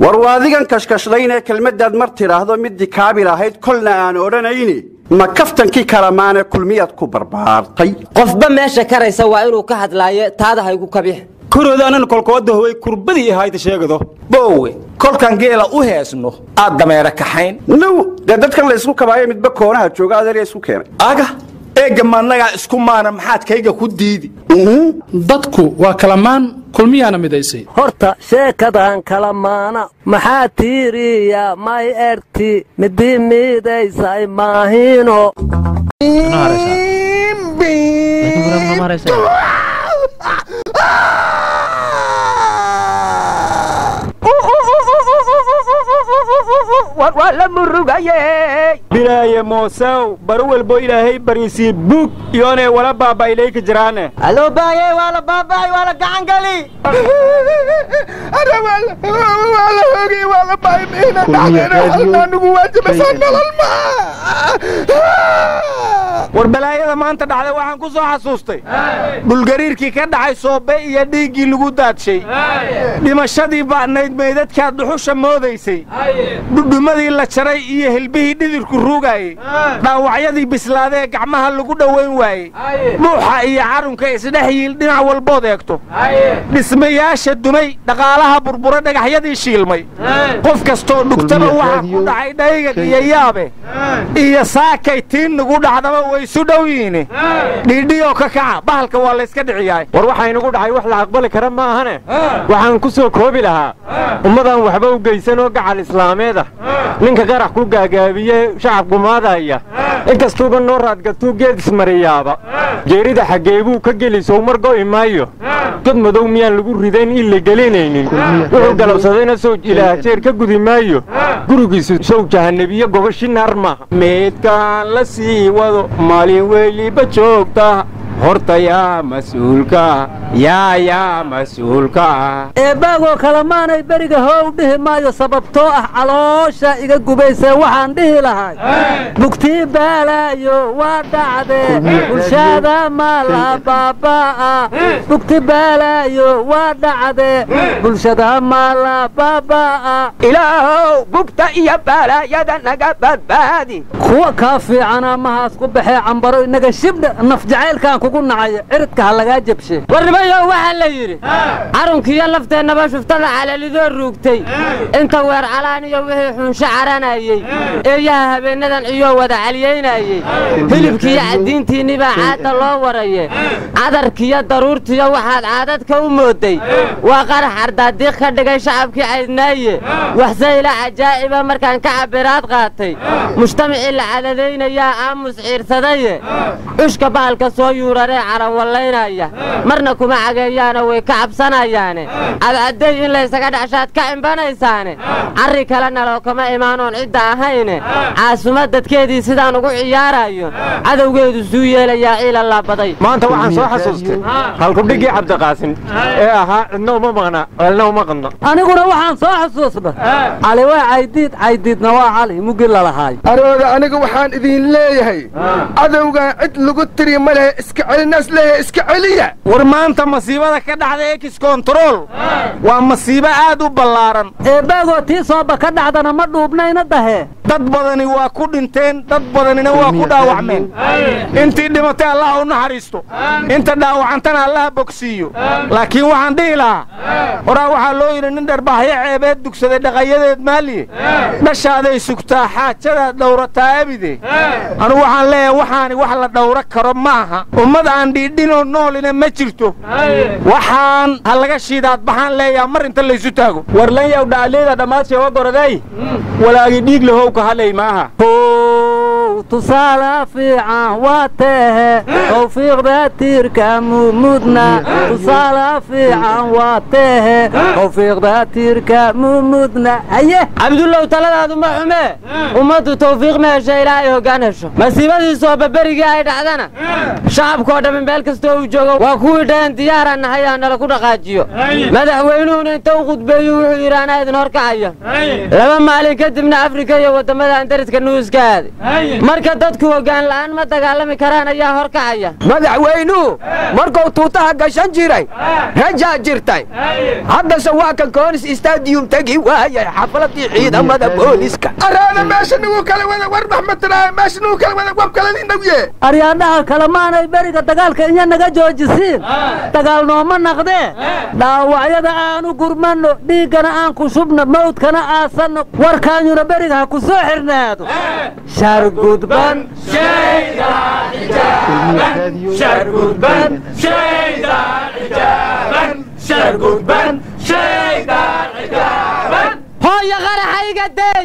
warwaadigan kashkashdayna kelmadaad mar tiraahdo midii kaabil ahayd kolna aan oranayni ma kaftankii kalamaane kulmiyad ku barbaartay qofba meesha karaysa waa inuu ka hadlaayo taada haygu kabix kurodaanan kolkooda hooy kurbadii ahayd sheegado boowe kolkan geela u heesno aad dameera kaxayn dadkan la isku kabaayo midba koonaha jooga adeer isku keenay aga eega managa isku maana maxaad kayga ku diidi dadku waa kalamaan kulmiyaana midaysay horta sheekadan kalamaana maxaa tiiriya may erti midii midaysay maahino ولا مرغايه بلاي موسو برول بو الهي بريسي بوك يوني ولا بابا اليك جرانه الو باي ولا بابا ولا غانغلي انا ولا هوغي ولا باي مينا دعنا نغو واجب سنل الماء warbalaayada maanta dhacday waxaan ku soo xasuustay dhulgariirkii ka dhacay Soobe iyo dhiigii lagu daadshay dhimashadii baanayd meedadka dhuxusha moodaysay dhudhumadii la jaray iyo hilbihii dhidirku ruugay dhaawacyadii bislaadee gacmaha lagu dhaweyn waayay buuxa iyo carunka isdhaxyiil dhinac walbood eegto dhismayaasha dumay dhaqaalaha burbura dhagaxyadii shiilmay qof kastoo dhugtaba waxa ku dhacay dhayga iyo yaabe iyo saakay tiin nagu dhacdaba way isu dhawyiin dhiidhiyo ka kaca bahalka waa la iska dhiciyay war waxa inagu dhacay wax la aqbali kara ma ahane waxaan ku soo koobi lahaa ummadan waxba u geysan oo gacal islaameed ah ninka qarax ku gaagaabiye shacabku maadaya inkastuuba noo raadgatuu geed ismariyaaba jeerida xageebuu ka geliso margo imaayo dad madow miyaan lagu ridayn in la gelinaynin wuxuu galabsadayna soo ilaa jeer ka gudi maayo gurigiisu soo jahanabiyo gobashi narma meedkaan la sii wado maalin weyliba joogta horta yaa mas'uulka yaa mas'uulka eebaago kalamaanay bariga hoow dhihi maayo sababtoo ah caloosha iga gubaysay waxaan dhihi lahay bugtii baalaayo waa dhacdee bulshada ma la baabaa'a bugti baalaayo waa dhacdee bulshada ma la baabaa'a ilaahow bugta iyo baalaayada naga badbaadi kuwa kaa fiicana mahaas ku baxee cambaro inaga shibdha naf jacaylkaan kugu nacayo ciridka ha lagaa jabshe warnimayo waxaa la yidhi carunkiiyo lafteennaba shuftada calalidoo ruugtay inta weer calaan iyo wixii xunsho caranayey eeyaha habeennadan iyo wada caliyaynayey hilibkiiyo caddiintiinni baa caadda loo waraye cadarkiiyo daruurtiyo waxaad caadadka u mooday waa qarax ardaadiiq ka dhigay shacabkii caydnaaye waxse ila cajaa'iba markaan ka cabiraad qaatay mujtamacii la cadadaynayaa aamus ciirsadaye cushka bahalka soo yuuraree carawallaynaya marna kuma cageeyaana way ka cabsanayaane cadcadday in laysaga dhacshaad ka imbanaysaane carri kalena loo kama imaanoon cidda ahayne caasuma dadkeedii sidaan ugu ciyaarayo cadowgeedu suu yeelayaa ciila laabaday maanta waxaan soo xasuustay halkudhigii cabdiqaasin ee ahaa cidna uma maqna ceelna uma qadna aniguna waxaan soo xasuusna cali waa caydiidna waa cali mugi lalahaay arooda aniga waxaan idin leeyahay cadowgan cid lagu tiri ma lehe iska celinaas leeyahay iska celiya war maanta masiibada ka dhacday ex control waa masiibo aad u ballaaran eebaago tii sooba ka dhacdana ma dhuubnayna dahe dad badani waa ku dhinteen dad badanina waa ku dhaawacmeen intii dhimatay allah u naxariisto inta dhaawacantana allah bogsiiyo laakiin waxaan dhihi lahaa horaa waxaa loo yidhi nin dharbaaxyo ceebeed dugsaday dhaqayadeed maaliye dhashaaday sugtaa xaajadaad dhowrataa abide anugu waxaan leeyahay waxaani wax la dhowra karo maaha ummad aan dhiidhinoo noolina ma jirto waxaan ha laga shiidaad baxaan leeyaha mar inta laysu taago war lan yaw dhacleeda dhammaad sheego goraday walaagi dhiig lahow ka hadlay maaha tusaale fiican waa tehe tawfiiqda tiirka mudna tusaale fiican waa tehe tawfiiqda tiirka mudna haye cabdullow taladaadu ma xume ummaddu tawfiiq ma hesho ilaahay hoggaan hesho masiibadii soo baberigii ay dhacdana shacabkoo dhammi meel kastoo uu joogo waa kuwii dhahan diyaaran nahay aan nala ku dhaqaajiyo madaxweynuhuna inta u khudbeeyo wuxuu yidhi anaa idin horkacaya laba maalin kadibna afrika iyo waddamada andariska nuuska aaday marka dadku hoggaan la'aan ma dagaalami karaan ayaa hor kacaya madaxweynuhu markuu tuutaha gashan jiray rajaa jirtay haddase waa kan koonis stadium tegi waayay xafladii ciidamada booliska araada meesha nugu kala wada war maxmedna meesha nugu kala wada wab kala dinawye aryaadaha kala maanay bariga dagaalka inya naga joojisiin dagaal nooma naqdee dhaawacyada aanu gurmanno dhiiggana aan ku shubno mawdkana aasanno warkaanyuna beriga ha ku soo xirnaado shargudban hooyo qaraxa iga day